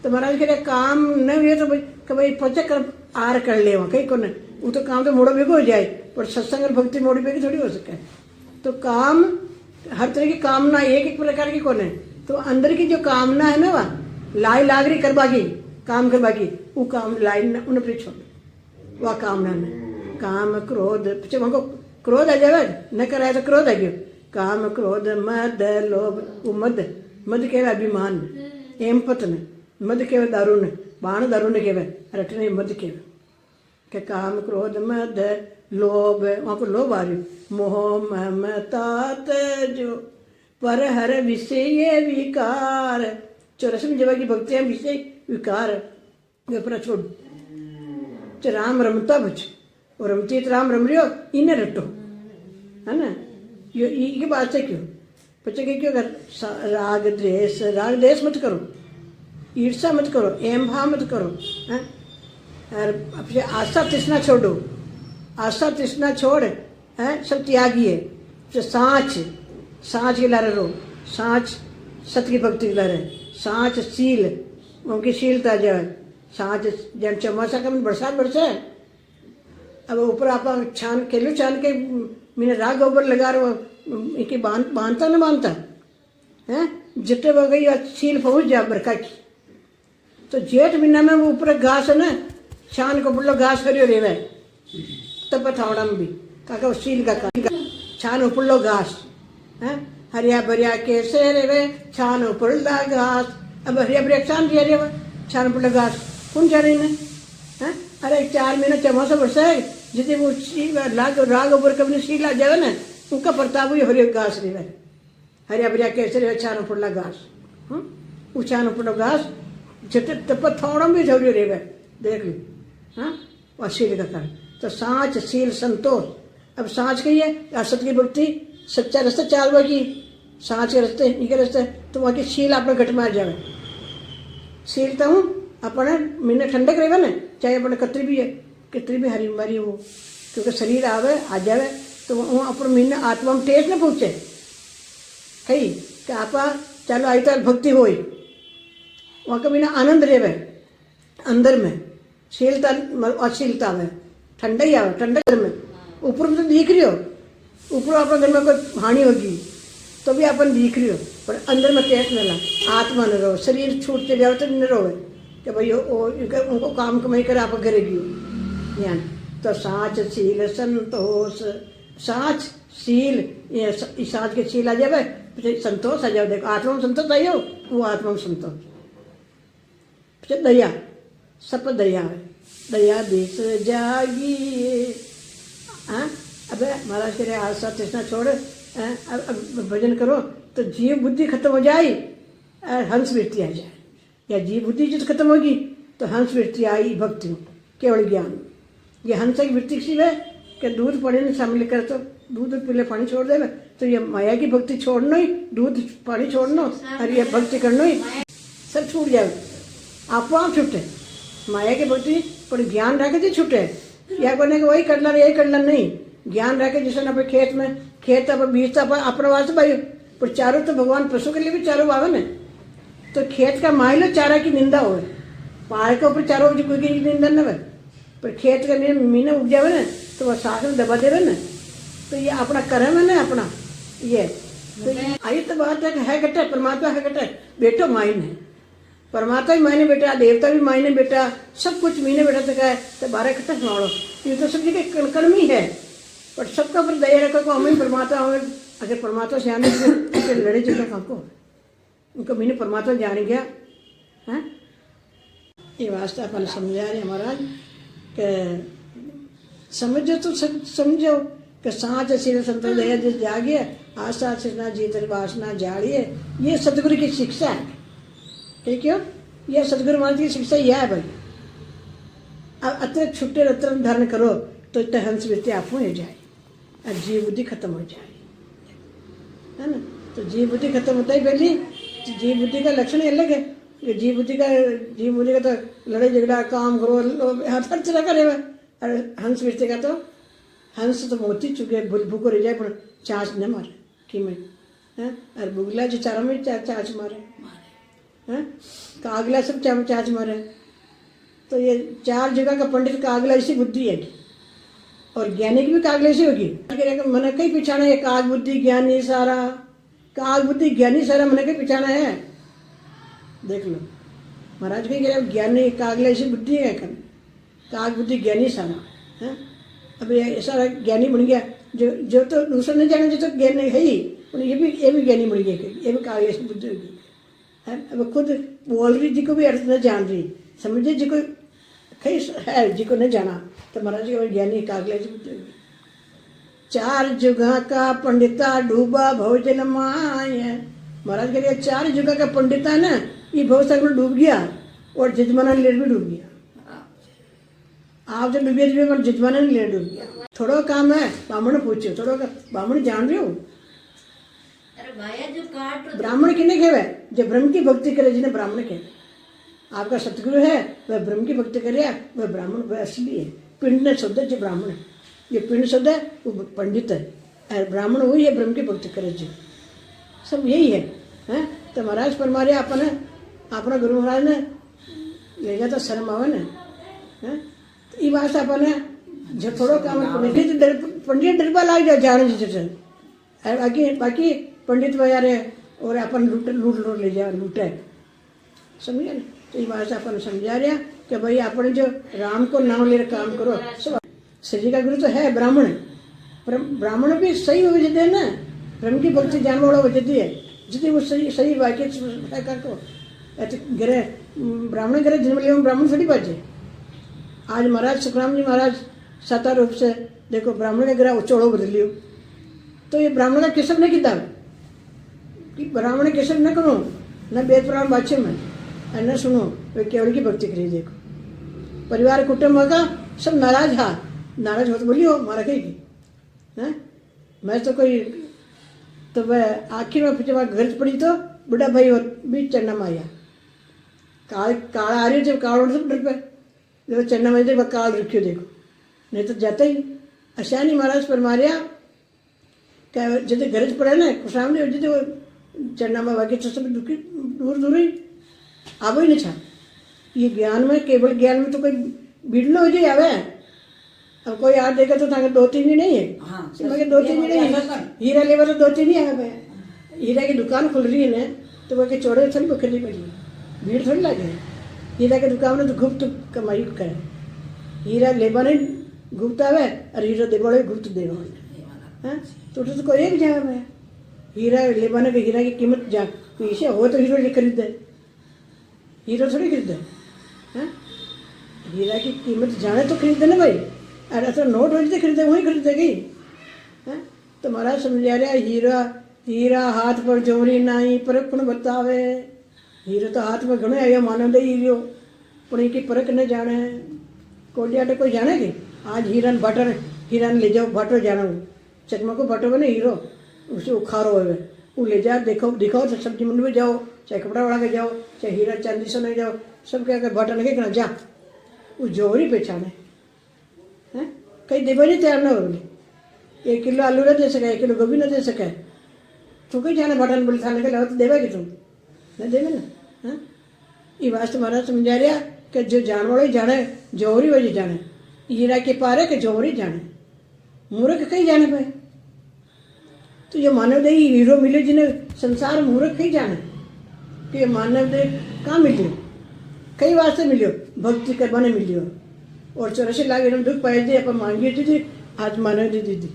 तो महाराज कह रहे काम न हुए तो भाई पचे कर आर कर ले वहाँ कहीं को न वो तो काम तो मोड़ो बेगो हो जाए पर सत्संग और भक्ति मोड़ी बेगी थोड़ी हो सके तो काम हर तरह की कामना एक एक प्रकार की कौन है तो अंदर की जो कामना है ना वह लाई लागरी करवागी काम करवागी वो काम लाई उन्हें फिर छोड़ वह कामना न काम क्रोध पीछे वहाँ को क्रोध आ जाए न कराए तो क्रोध आ गयो काम क्रोध मद लोभ वो मद कहवा अभिमान एम पतन मद कहवा दारू ने बाण दारू ने कहवा रटने मद कहवा के काम क्रोध मद लोभ वहाँ को लोभ आ रही मोह ममता तजो पर हर विषय विकार चौरसवीं जगह की भक्ति विषय विकार पर छोड़ राम रमता बच और रमती तो राम रम रही हो इन्हें रटो है ना ये बात से क्यों बच्चे के क्यों कर राग द्वेष मत करो ईर्षा मत करो एम भाव मत करो हैं और अपने आशा तृष्णा छोड़ो आशा तृष्णा छोड़ है सब त्यागी है जो सांच के लारे रो सांच सत्य की भक्ति के लारे सांच शील उनकी शीलता जो है सांच जब चौमासा का बरसात बरसे अब ऊपर आप छान के मैंने राग गोबर लगा रहा इनकी बांधता न बांधता है जितने हो गई शील पहुंच जाए बरखा की तो जेठ महीना में वो ऊपर घास है ना छान को बुल्लो घास करियो रेवे तब थावड़ा में भी काका शील का छान उपल्लो घास है हरिया भरिया कैसे रेवे छान उपल्ला घास अब हरिया भरिया छान दिया रेवे छान उपल्ला घास कौन जा रही है अरे 4 महीना चौमासा वर्षा है जितने वो राग ऊपर कभी शील आ जाए ना उनका प्रताप हुई हरिया घास रेवे हरिया भरिया कैसे रेवे छान उपल्ला घास वो छान उपल्लो घास जितने तब थावड़ा में झोरियो रेवे देख ली हाँ और शील का कारण तो सांच शील संतोष अब सांच कही है असत की भक्ति सच्चा रास्ता चालवा की सांच के रास्ते इनके रास्ते तो वहाँ की शील अपने घट में आ जाए शील तो हूँ अपने महीने ठंडक रहेगा ना चाहे अपने कतरी भी हरी बीमारी हो क्योंकि शरीर आवे आ जाए तो वहाँ अपने महीने आत्मा में ठेस न पहुँचे कही कि आप चलो आई तो भक्ति हो वहाँ का महीना आनंद रहे अंदर में शीलता अशीलता में ठंडा ही आवे ठंडा घर में ऊपर में तो दिख रही हो ऊपर अपने घर में कोई हानि होगी तो भी अपन दिख रही हो पर अंदर में टेस्ट न ला आत्मा न रहो शरीर छूटते जाओ तो न रहो कि भाई उनको काम कमाई कर आप करेगी यानी तो सांच शील संतोष सांच शील ये सांच के शील आ जाए संतोष आ जाओ देखो आत्मा में संतोष आई हो वो आत्मा में संतोष दया सब दया है दया दिस जागी हाँ अब महाराज कह रहे आशा तृष्णा छोड़ अब भजन करो तो जीव बुद्धि खत्म हो जाए हंस वृत्ति आ जाए या जीव बुद्धि जिस खत्म होगी तो हंस वृत्ति आई भक्ति केवल ज्ञान ये हंस की वृत्ति सी है कि दूध पानी में शामिल कर तो दूध पीले पानी छोड़ देवे तो ये माया की भक्ति छोड़ना ही दूध पानी छोड़ना और ये भक्ति करना ही सब छूट जाए आप छूटे माया की भक्ति पर ज्ञान रखे थे छूटे या कोने के वही करना यही करना नहीं ज्ञान रखे जिसने अपने खेत अब बीजता अपने वास्ते भाई पर चारों तो भगवान पशु के लिए भी चारों बावन है तो खेत का माइलो चारा की निंदा हो पहाड़ के ऊपर चारों कोई की निंदा न है पर खेत का मीने उग जावे ना तो वह साथ में दबा देवे ना तो ये अपना कर्म है ना अपना ये तो आई तो बात है घटे परमात्मा है घटे बेटो माइन है परमात्मा भी मायने बेटा देवता भी मायने बेटा सब कुछ मीने बेटा तक है तो 12 इकट्ठा सुनाओ ये तो सब जगह कर्मी है पर सबका ऊपर दया रखो हमें परमात्मा हमें अगर परमात्मा से आने से लड़े जो को उनको मैंने परमात्मा जान गया है ये वास्ते अपन समझा रहे महाराज के समझो तो समझो कि सांच सिर संतोष दया जिस जागे आशा सिरना जीत वासना जाड़िए ये सतगुरु की शिक्षा है ठीक है ये सतगुरु महाराज की शिक्षा यह है भाई अब अत्र छुट्टे रत्र धारण करो तो इतना हंस वृत्ति आप हो जाए और जीव बुद्धि खत्म हो जाए है ना तो जीव बुद्धि खत्म होता ही पहले जीव बुद्धि का लक्षण ही अलग है जीव बुद्धि का तो लड़ाई झगड़ा काम करो हर तरह करे हुआ और हंस वृत्ति का तो हंस तो मोती चुके भूखो रह जाए पर चाँच न मारे कि में है और बुगला जो चारों में चाँच मारे हैं कागला सब चाँच मारे तो ये 4 जगह का पंडित कागला ऐसी बुद्धि है और ज्ञानी की भी कागला ऐसी होगी मन कहीं पिछाना है काग बुद्धि ज्ञानी सारा काग बुद्धि ज्ञानी सारा मन कहीं पिछाना है देख लो महाराज कहीं कह ज्ञानी कागला ऐसी बुद्धि है काग बुद्धि ज्ञानी सारा है अब ये सारा ज्ञानी बन गया जो तो दूसरा नहीं जाने जो तो ज्ञानी है ही ये भी ज्ञानी बन गया ये भी कागला ऐसी बुद्धि होगी है अब खुद बोल रही जी को भी अर्थ न जान रही समझे जी को कहीं है जी को नहीं जाना तो महाराज जी ज्ञानी कागले जी बुद्धि होगी 4 जुगा का पंडिता डूबा भवजन माय महाराज कह रहे 4 जुगा का पंडिता है ना ये भवसागर में डूब गया और जजमाना लेट भी डूब गया आप जो डूबिए पर जजमाना लेट डूब गया थोड़ा काम है ब्राह्मण पूछो थोड़ा ब्राह्मण जान रहे हो ब्राह्मण किन्ने कहे जब ब्रह्म की भक्ति करे जिन्हें ब्राह्मण कहे आपका सतगुरु है वह ब्रह्म की भक्ति करे वह ब्राह्मण वह असली है पिंड ने शब्द जो ब्राह्मण है ये पिंड शब्द है वो पंडित है और ब्राह्मण वही है ब्रह्म की भक्ति करे जो सब यही है तो महाराज परमारे अपना गुरु महाराज ने ले जाता शर्म आवे न ये बात अपने जो थोड़ा काम पंडित डरबा लाग जाए जाने बाकी पंडित बजारे और अपन लूट ले जाए लूटे समझे ना तो ये बात अपन समझा रहे कि भाई अपन जो राम को नाम ले काम करो सब श्री का गुरु तो है ब्राह्मण ब्राह्मण भी सही हो जाते है ना ब्रह्म की भक्ति जानने वाला हो जाती है जितनी वो सही वाक्य को गिरे ब्राह्मण गिरे जन्म लिया ब्राह्मण थोड़ी बाजे आज महाराज सुखराम जी महाराज सता रूप से देखो ब्राह्मण का गिरा चौड़ो बदल लियो तो ये ब्राह्मण का किसम नहीं किता कि ब्राह्मण किसम न करो न वेद पुराण बाच्य में और न सुनो वे केवल की भक्ति करिए देखो परिवार कुटुंब का सब नाराज हो तो बोलियो मारा कहेगी मैं तो कोई तो वह आखिर में जब घर पड़ी तो बुढ़ा भाई भी चन्ना माया काला आ रही जब काल सब डर पे जब चन्ना माया देखो काल रखियो देखो नहीं तो जाता ही अशानी महाराज पर मारिया क्या जितने घर पड़े ना सामने जितने वो चन्ना माया बाकी तो सब दुखी दूर ही आबो ही नहीं छा ये ज्ञान में केवल ज्ञान में तो कोई बिड़ना हो जाए आवे अब कोई यार देखा तो 2-3 ही नहीं है मगर 2-3 ही नहीं हीरा लेवर तो 2-3 ही आवे हीरा की दुकान खुल रही है ना तो वह के चौड़े थोड़ी पकड़नी पड़ी भीड़ थोड़ी लगे हीरा की दुकान में तो गुप्त कमाई करे हीरा लेबा नहीं गुप्त आवे और हीरा देवा गुप्त देवा तो कोई एक जाए में हीरा लेबाने के हीरा की कीमत जा पीछे हो तो हीरो खरीद दे हीरो थोड़ी खरीदे हीरा की कीमत जाने तो खरीदे ना भाई अरे तो नोट हो जाते खरीदे वहीं खरीदेगी तो महाराज समझा रहा हीरा हाथ पर जोरी नाई परख पण बतावे हीरो तो हाथ में घणो आयो मानो दे हीरो पण इनकी परख न जाने कोडियाटे कोई जाने की आज हीरा ले जाओ भाटो जाना चकमा को भाटो बने हीरो उसे उखारो है वो ले जाओ दिखाओ तो सब्जी मंडी में जाओ चाहे कपड़ा वाला के जाओ चाहे हीरा चांदी से नहीं जाओ सब क्या कर बटन के कना जा वो जोरी पहचाने हैं कहीं देवे नहीं तैयार ना होगी 1 किलो आलू ना दे सके 1 किलो गोभी ना दे सके तू कहीं जाना बटन बोल खाने के लिए तो देवे कि तुम नहीं देवे ना हाँ ये वास्ते महाराज समझा रहा कि जो जान वाले जाने जोरी वही जाने हीरा के पारे के जोरी जाने मूर्ख कहीं जाने पाए तो ये मानव देही हीरो मिले जिन्हें संसार मूर्ख कहीं जाने कि ये मानव देह कहाँ मिले कई वास्ते मिलियो भक्ति करवाने मिलियो और 84 लाख हम दुख पाए थे अपन मांगी थी आज मानव दी दीदी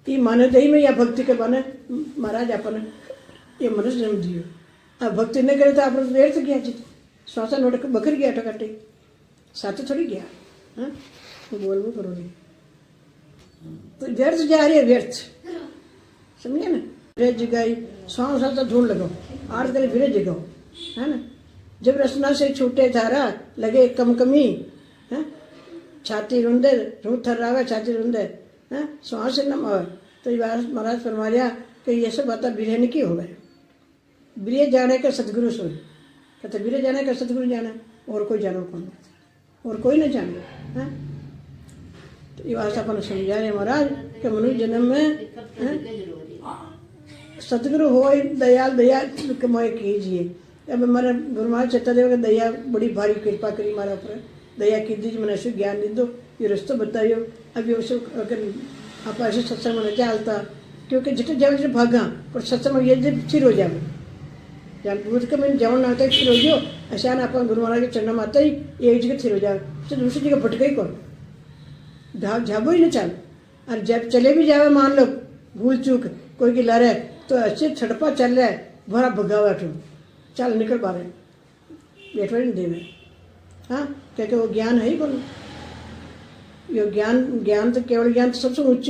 ये मानव देही में या भक्ति करवाने महाराज अपन ये मनुष्य जन्म दियो अब भक्ति नहीं करे तो आप व्यर्थ गया जी श्वासा नोट बकर गया टकाटे साथ थोड़ी गया हाँ बोलबो करो नहीं तो व्यर्थ जा रही है व्यर्थ समझे ना फिर जगाई स्वाम सा ढूंढ लगाओ आठ करे फिर जगाओ है ना जब रचना से छूटे धारा लगे कम कमी है छाती रुंदे रूह थर्रावे छाती रुंदे है श्वास से नम आवे तो ये महाराज फरमाया कि ये सब बात बिरहन की हो गए बिरह जाने का सतगुरु सुन कहते बिरह जाने का सतगुरु जाना और कोई जानो कौन और कोई न जाने है तो ये बात अपन समझा रहे महाराज कि मनुष्य जन्म में सतगुरु हो दयाल दया कमाए कीजिए अब हमारा गुरु महाराज चेतादेव का दया बड़ी भारी कृपा करी हमारा ऊपर दया की दीजिए मैंने ऐसे ज्ञान दे दो ये रास्ता बताइयो अभी उसे अगर आप ऐसे सत्संग में चलता क्योंकि जितने जाओ जितने भागा पर सत्संग में ये जब स्थिर हो जाए जब दूध का मैंने जवन आता है स्थिर हो जाओ ऐसा ना अपन गुरु महाराज के चरणों में आता ही एक जगह स्थिर हो जाए फिर दूसरी जगह भटका ही कौन झाबो ही ना चल और जब चले भी जावे मान लो भूल चूक कोई की लड़ है तो अच्छे छड़पा चल रहा है भरा भगा बैठो चल निकल पा रहे बैठो नहीं देवे हाँ क्योंकि वो ज्ञान है ही कौन ये ज्ञान तो केवल ज्ञान तो सबसे उच्च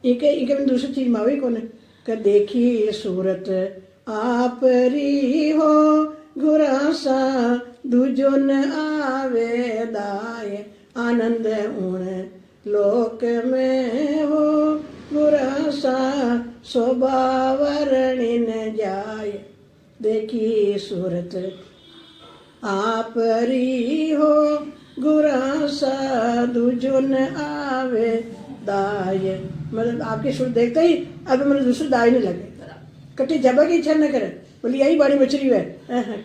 एक में दूसरी चीज में ही कौन है कि देखिए सूरत आप री हो गुरासा दूजो न आवे दाय आनंद उण लोक में हो गुरासा शोभावरणी न जाय देखी सूरत आप री हो गुरासा दूजो न आवे दाय मतलब आपकी सुर देखते ही अब मैंने दूसरे दाय नहीं लगे कटी जबा की इच्छा न करे बोली यही बड़ी मछली है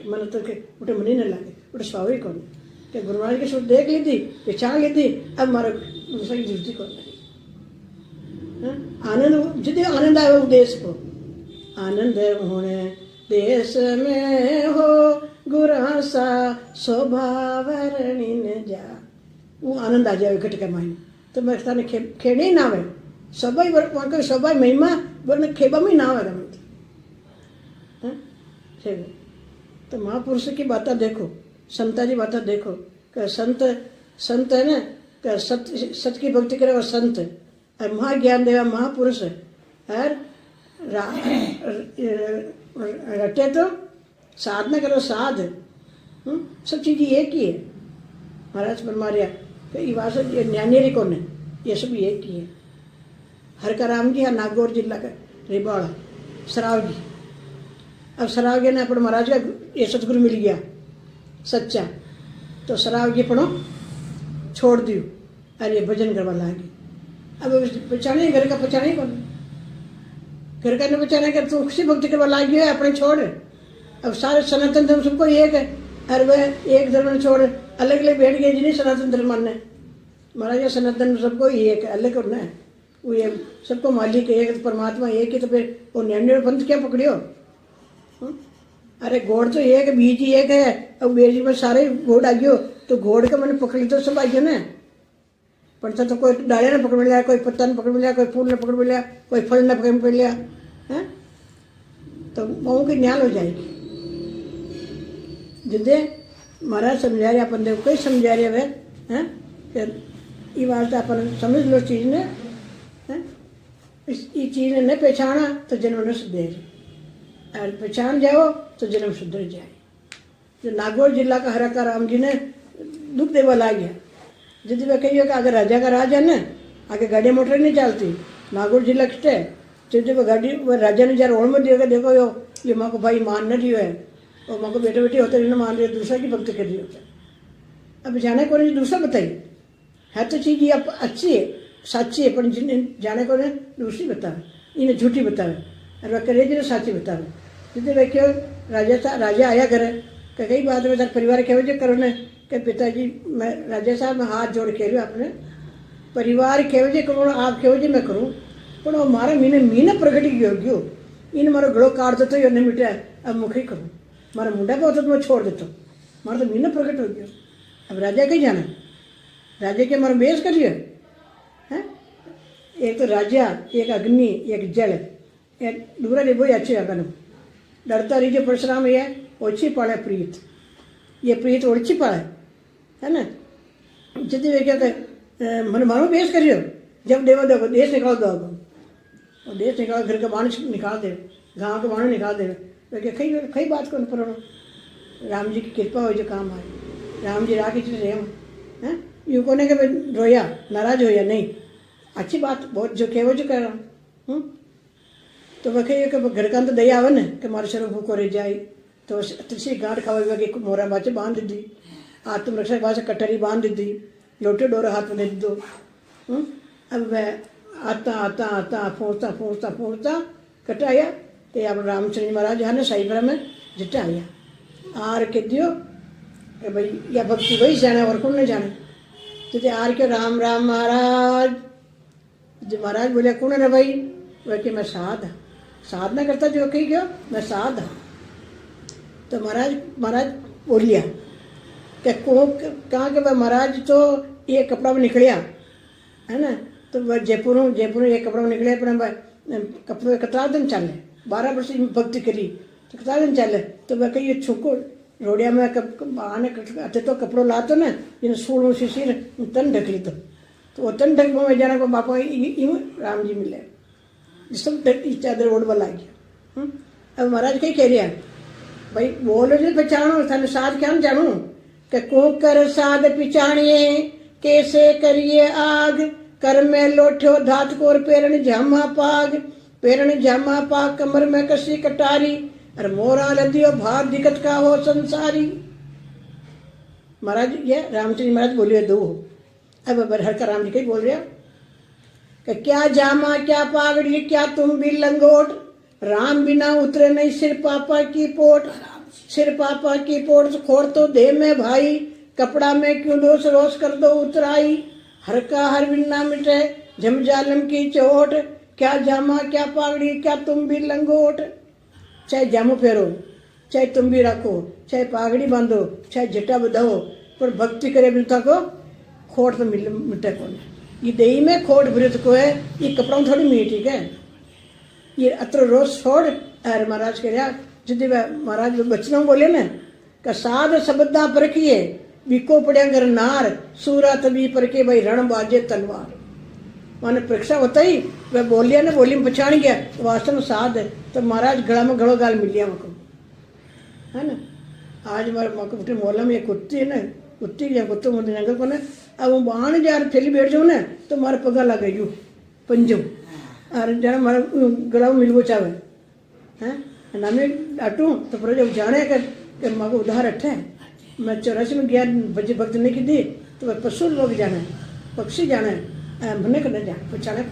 मन तो के उठे मनी न लगे उठे स्वाभाविक कौन कि गुरु महाराज की सुर देख ली थी पहचान ली थी अब हमारा दूसरी दृष्टि कौन आनंद जितने आनंद आए वो देश को आनंद होने देश में हो गुरासा शोभावरणी न जा वो आनंद आ जाए घट के मायने तो मैं थाने खेड़े ही ना आवे सबाई वहाँ का सबाई महिमा वरना खेबा में ना आवे रमत तो महापुरुष की बातें देखो संता जी बातें देखो कि संत है ना कि सत की भक्ति करे वो संत और महाज्ञान देवा महापुरुष है रटे तो साधना करो साध सब चीज़ एक ही है महाराज फरमाया कि ये वास ये न्यानेरी कौन है ये सब एक ही है हर का राम जी है नागौर जिला का रेबाड़ा सराव जी अब सराव जी ने अपने महाराज का ये सतगुरु मिल गया सच्चा तो सराव जी पढ़ो छोड़ दियो अरे ये भजन करवा लागी अब पहचाने घर का पहचाने कौन घर का न पहचाने कर तू खुशी भक्ति करवा लागी है अपने छोड़ अब सारे सनातन धर्म सबको एक है अरे वह एक धर्म छोड़ अलग अलग बैठ गए जिन्हें सनातन धर्म मानना है महाराज सनातन सबको एक है अलग करना है वो ये सबको मालिक एक तो परमात्मा एक ही तो फिर वो निन्यानवे पंथ क्या पकड़ियो अरे घोड़ तो एक बीज ही एक है अब बीज में सारे घोड़ आ गयो तो घोड़ का मैंने पकड़ ली तो सब आ गया ना पड़ता तो कोई डालिया ने पकड़ लिया कोई पत्ता ने पकड़ लिया कोई फूल ने पकड़ लिया कोई फल ने पकड़ लिया है तो मऊ की न्याल हो जाएगी जिदे महाराज समझा रहे अपन देखो कई समझा रहे वे हैं ये बात अपन समझ लो चीज ने इस चीज ने न पहचाना तो जन्म न सुधर और पहचान जाओ तो जन्म सुधर जाए जो नागौर जिला का हराका राम जी ने दुख देवा ला गया जिद वे कहिए कि अगर राजा का राज है ना आगे गाड़ी मोटर नहीं चलती नागौर जिला किसटे जिद वो गाड़ी वो राजा ने जरा ओढ़ में दिया देखो यो ये माँ को भाई मान न दियो है और माँ को बेटे बेटे होते रहना मान रहे दूसरा की भक्ति कर रही होता है। अब जाने को नहीं दूसरा बताइए है तो चीज़ ये अच्छी है साची है, पर जिन्हें जाने को नहीं दूसरी बतावे, इन्हें झूठी बतावे और वह करे जिन्हें साची बतावे। जितने वे क्यों राजा आया करे कई बात में परिवार कहो जो करो ने कि पिताजी मैं राजा साहब मैं हाथ जोड़ के रही अपने परिवार कहो जो करो आप कहो जो मैं करूँ, पर वो मारा मीने प्रगट गयो इन मारो गड़ो काट दो तो नहीं मिटा अब मुखी करूँ मारा मुंडा पे होता तो मैं छोड़ देता मारा तो मीना प्रगट हो गयो। अब राजा कहीं जाना राजा के मारा बेस करिए हैं, एक तो राजा एक अग्नि एक जल एक दूसरा नहीं बोई अच्छे अगन डरता रही परशुराम ये ओछी पाड़े प्रीत, ये प्रीत ओछी पाड़े है ना। जितने वे कहते मन मानो बेस करियो जब देवो देखो देश निकाल दो और देश निकाल घर का बाण निकाल दे गाँव का बाण निकाल दे वे कई बात को पर राम जी की कृपा हो जो काम आए राम जी राह की चीज़ हैं यूँ कोने के रोया नाराज होया नहीं अच्छी बात बहुत जो कहो जो कर रहा हूँ। तो वह कहिए कि घर का तो दया आवे न कि मारे शरो भूखो रह जाए तो तुलसी गांठ खावे वगे मोरा बाचे बांध दी आत्मरक्षा बाचे कटरी बांध दी लोटे डोरा हाथ में दे दो। अब वह आता आता आता फोड़ता फोड़ता फोड़ता कटाया तो आप रामचंद्र महाराज है ना साई ब्रह्म में जिटा आया आर के दियो कि भाई या भक्ति वही जाने और कौन नहीं जाने तो आर के राम राम महाराज जो महाराज बोले कौन है भाई वह कि मैं साधना करता जो कही क्यों मैं साध तो महाराज बोल लिया कि कहाँ के वह महाराज तो ये कपड़ा में निकलिया है ना तो वह जयपुर ये कपड़ा में निकले अपना कपड़े कतरा दिन चले 12 वर्ष भक्ति करी तो कतरा दिन चले तो वह कही छुको रोडिया में आने तो कपड़ो लातो ना जिन सूढ़ शिशिर तन ढक ली तो वो तन ढक में जाना को बापा यूँ राम जी मिले सब चादर ओढ़वा ला गया। अब महाराज कहीं कह रहा भाई बोलो जो पहचानो थाने साध क्या जानू कि को कर साध पिछाणिए कैसे करिए आग कर में लोठो धात कोर पेरण झामा पाग कमर में कसी कटारी अरे मोरा लदियो भार दिक्कत का हो संसारी। महाराज ये रामचंद्र महाराज बोलिए दो अब हर का राम जी कहीं बोल रहे कि क्या जामा क्या पागड़ी क्या तुम भी लंगोट राम बिना उतरे नहीं सिर पापा की पोट खोड़ तो दे में भाई कपड़ा में क्यों दोष रोष कर दो उतराई हर का हर बिना मिटे झमझालम की चोट क्या जामा क्या पागड़ी क्या तुम भी लंगोट। चाहे जामू फेरो चाहे तुम भी रखो चाहे पागड़ी बांधो चाहे जटा बधाओ पर भक्ति करे बिना को खोट तो मिटे कौन ये दही में खोट भृत को है ये कपड़ा थोड़ी मीठी ठीक है ये अत्र रोज छोड़ अरे महाराज कह रहा जिद्दी महाराज बचनों बोले ना का साध शब्दा परखिए बिको पड़े अगर नार सूरा तभी परखे भाई रण बाजे तलवार माने परीक्षा होता ही वह बोलिया ना बोली में पछाण गया वास्तव में साध है तो महाराज गला में गड़ो गाल मिल गया मको है ना। आज हमारे मको मोहल्ला में एक कुत्ती है ना कुत्ती या कुत्तों मुझे जंगल को ना अब वो बाण जा थैली बैठ जाऊँ ना तो हमारा पगा लग गई पंजो और जरा हमारा गला में मिलवो चावे हैं ना मैं डाटूँ तो पर जब जाने कर माँ को उधार अट्ठे मैं 84 में गया बच्चे भक्त ने की दी तो वह पशु लोग जाना है पक्षी जाना है भने करने जा पछाने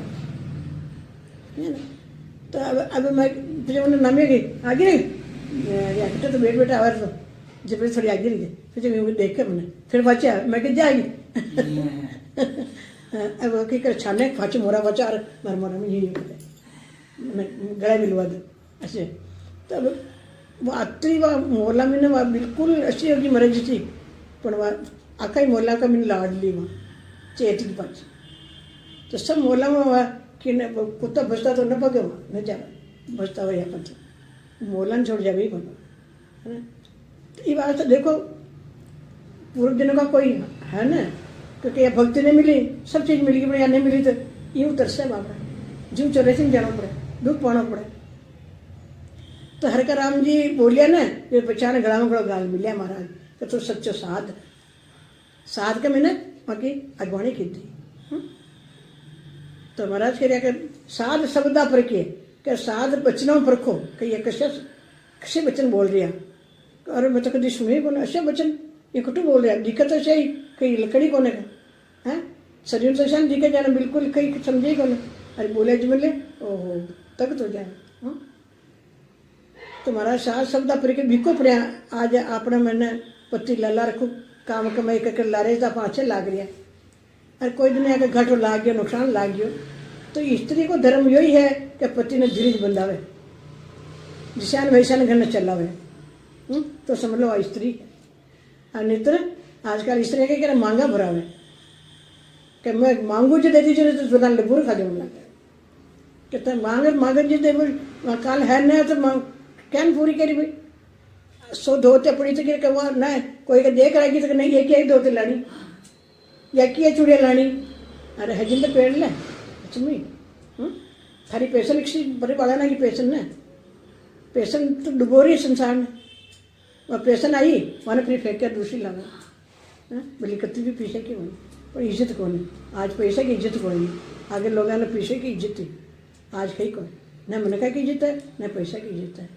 है ना। तो अब मैं फिर उन्हें नामे गई आगे रही तो बैठ बैठा आवाज तो जब थोड़ी आगे रही फिर जब मैं देख कर मैंने फिर बचा मैं कह जाएगी अब क्या कर छाने फाचे मोरा बचा और मोरा में यही गला मिलवा दो ऐसे। तो अब वो आत्री वह मोहल्ला में ना वह बिल्कुल अच्छी होगी मरज थी पर वह आका ही मोहल्ला का मैंने लाड ली वहाँ चेत की पाच तो सब मोहल्ला में वह कि न कुत्ता बचता तो न पगे वहाँ न जा बचता हुआ यहाँ पर मोहल्ला छोड़ जाए ही बनो है ना। तो ये बात तो देखो पूर्व दिनों का कोई है ना क्योंकि यह भक्ति नहीं मिली सब चीज़ मिली पड़े या नहीं मिली तो यूँ तरसे बाबा जीव चौरासी में जाना पड़े दुख पाना पड़े। तो हर का राम जी बोलिया ना ये पहचान गला में गाल मिलिया महाराज कि तो सच्चो साध का मैंने बाकी अगवानी की थी। तो महाराज कह रहा कि साध शब्दा पर के साध बचनों परखो कि ये कसे बचन बोल रहा अरे मैं तो कभी सुने को ऐसे वचन ये कुछ बोल रहा दिक्कत तो सही कहीं लकड़ी कोने का है शरीर से शान दिखे जाना बिल्कुल कहीं समझे को अरे बोले जो मिले ओहो तक तो जाए तुम्हारा सास शब्द पर के भिको पड़े आज अपने मैंने पति लाला रखू काम कमाई करके लारे तो पाँचे लाग रहा अरे कोई दुनिया के घाटो लाग गया नुकसान लाग गयो तो स्त्री को धर्म यही है कि पति ने धीरज बंधावे जिसान वैसान घर न चलावे तो समझ लो स्त्री और नित्र आजकल स्त्री के क्या मांगा भरावे कि मैं मांगू जो दे दीजिए तो जुदान लगूर खा जाऊंगा कहते मांगे जी दे काल है न तो क्या पूरी करी भाई सो धोते पड़ी तो कि वहाँ न कोई का देख रहेगी तो नहीं एक ही धोते लानी या की चूड़िया लानी अरे हजिन तो पेड़ ले चुमी थारी पेशन किसी बड़े बड़ा ना की पेशन न पेशन तो डुबो रही संसार में वह पेशन आई वहाँ फिर फेंक कर दूसरी लगा बोली कत्ती भी पीछे की होनी पर इज्जत कौन है आज पैसे की इज्जत कौन नहीं आगे लोगों ने पीछे की इज्जत थी आज कहीं कौन न मनका की इज्जत है न पैसा की इज्जत है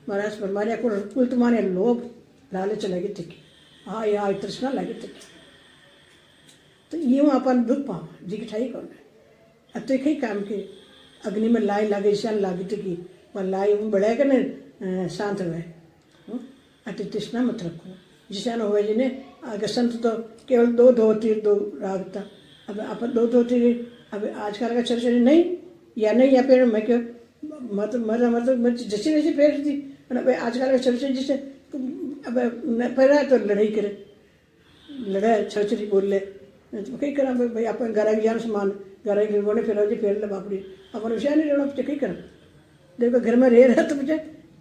महाराज परमारिया को कुल तुम्हारे लोभ लालच लगे थे हाँ या तृष्णा लगे थे तो यूँ अपन दुख पाओ दिखाई कौन अब तो कई काम के अग्नि में लाई लागे ईशान लागी थी कि वह लाई बढ़ेगा न शांत रहे अति तृष्णा मत रखो जिसान हुए जिन्हें आगे संत तो केवल दो धोती दो राग था अब अपन दो धोती अब आजकल का चर्चा नहीं या पेड़ मैं क्यों मतलब जैसी वैसी पेड़ थी आजकल का चर्चा जिसे अब न पैरा तो लड़ाई करे लड़ाई छरछरी बोल ले तो कहीं करा भाई अपन घर की जान समान घर की गोने फिर फेर ले बापड़ी अपन विषय नहीं रहना कहीं करा देखो घर में रह रहा तो मुझे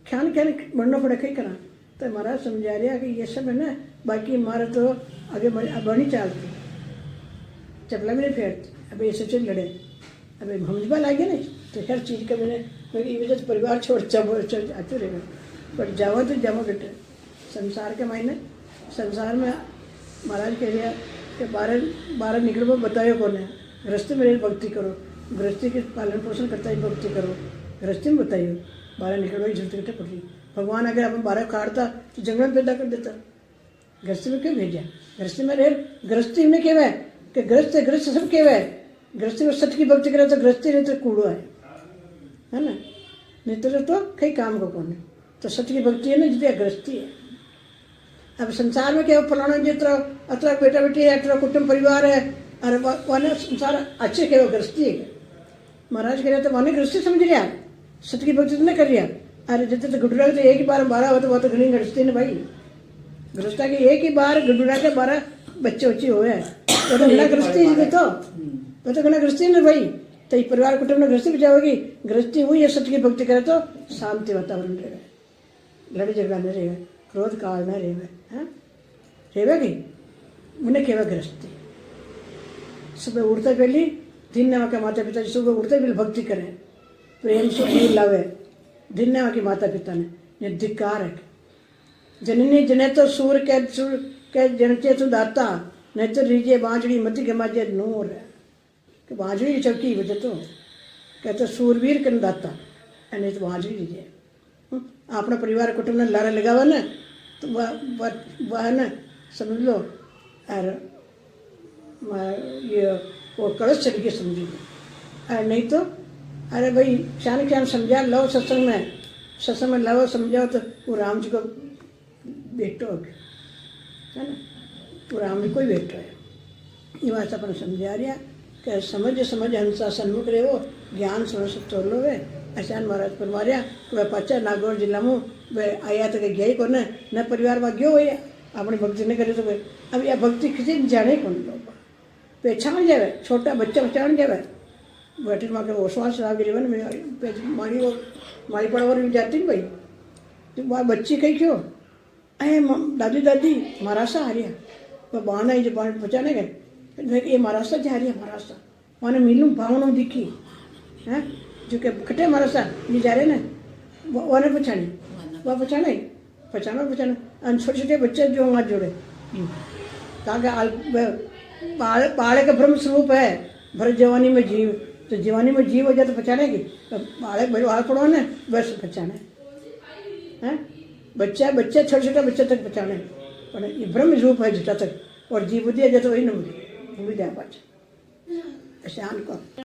ख्याल क्या बढ़ना पड़े कहीं करा तो महाराज समझा रहा कि ये सब है ना बाकी हमारा तो आगे बढ़नी चालती चपला भी नहीं फेरती अब ऐसे चल लड़े अब हमजबा लागे ना तो हर चीज़ का मेरी वजह से परिवार छोड़ आते रहेगा पर जाओ तो जाओ बेटे संसार के मायने संसार में महाराज कह रहा कि बारह निकलो बताओ कौन है गृहस्थी में रह भक्ति करो गृहस्थी के पालन पोषण करता ही भक्ति करो गृहस्थी में बताइए बारह निकलो जरूरत पड़ रही भगवान अगर अपन 12 काटता तो जंगल पैदा कर देता गृहस्थी में क्यों भेजा गृहस्थी में रह गृहस्थी में क्या है कि गृहस्थ सब क्या है गृहस्थी में सत्य की भक्ति करे तो गृहस्थी नहीं तो कूड़ो है ना नहीं तो कई काम को कौन है तो सत्य की भक्ति है ना जितनी गृहस्थी है अब संसार में क्या फलाना जितना अतरा बेटा बेटी है अतरा कुटुंब परिवार है अरे वह संसार अच्छे क्या गृहस्थी है महाराज कह रहे तो वह गृहस्थी समझ रहा सत्य की भक्ति तो नहीं कर रहा अरे जितने तो गुडुरा तो एक ही बार 12 हो तो वह तो घनी गृहस्थी ने भाई गृहस्था के एक ही बार गुडुरा के 12 बच्चे उच्चे हुए हैं वो तो घना गृहस्थी है तो घना गृहस्थी ने भाई तो परिवार कुटुंब में गृहस्थी बचाओगी गृहस्थी हुई है सत्य की भक्ति करे तो शांति वातावरण रहेगा लड़े झगड़ा नहीं रहेगा क्रोध काल न रहेगा रहेगी उन्हें केवल गृहस्थी सुबह उठते पहली दिन नवा के माता पिता सुबह उठते पहले भक्ति करें प्रेम से लावे दिन नवा के माता पिता ने धिक्कार है जननी जने तो सूर के जनचे तो दाता नहीं तो रीजे बांझड़ी मती के माजे नूर है कि बांझड़ी चौकी वजह तो कहते सूरवीर के दाता नहीं तो बांझड़ी लीजिए अपना परिवार कुटुंब ने लारा लगावा ना तो वह ना समझ लो और ये वो कलश चल के समझिए और नहीं तो अरे भाई क्षण समझा लो सत्संग में लाओ समझाओ तो वो राम जी को बेटो है ना वो राम जी को ही बेटो है ये बात अपन समझा रहा कि समझ हंसा सन्मुख रहे हो ज्ञान सुनो सब तोड़ लो वे ऐसा महाराज पर मारिया वह पाचा नागौर जिला में वह आया तो गया ही कौन न परिवार में गयो भैया अपनी भक्ति नहीं करे तो भाई अब यह भक्ति किसी जाने कौन लोग पहचान जाए छोटा बच्चा पहचान जाए बैठे माँ के ओसवास आ गई मारी पड़वा भी जाती भाई तो वह बच्ची कही क्यों अरे दादी महाराष्ट्र आ रहा वह बहाना ही जो पहचाने गए ये महाराष्ट्र जा रही है महाराष्ट्र वहाँ मिलूँ भावना दिखी है जो कि खटे महाराष्ट्र नहीं जा रहे ना वह ने पहचाने वह पहचाना छोटे छोटे बच्चे जो वहाँ जोड़े कहा बाड़े का ब्रह्म स्वरूप है भर जवानी में जीव तो जवानी में जीव हो जाए तो पहचानेगी तो बाड़े भाई हाल पड़ो ना बस पहचाने हैं बच्चा बच्चे छोटे छोटे बच्चे तक बचाने पर ये ब्रह्म रूप है झूठा तक और जी बुद्धि है जो तो वही न वो भी दया पाच शान को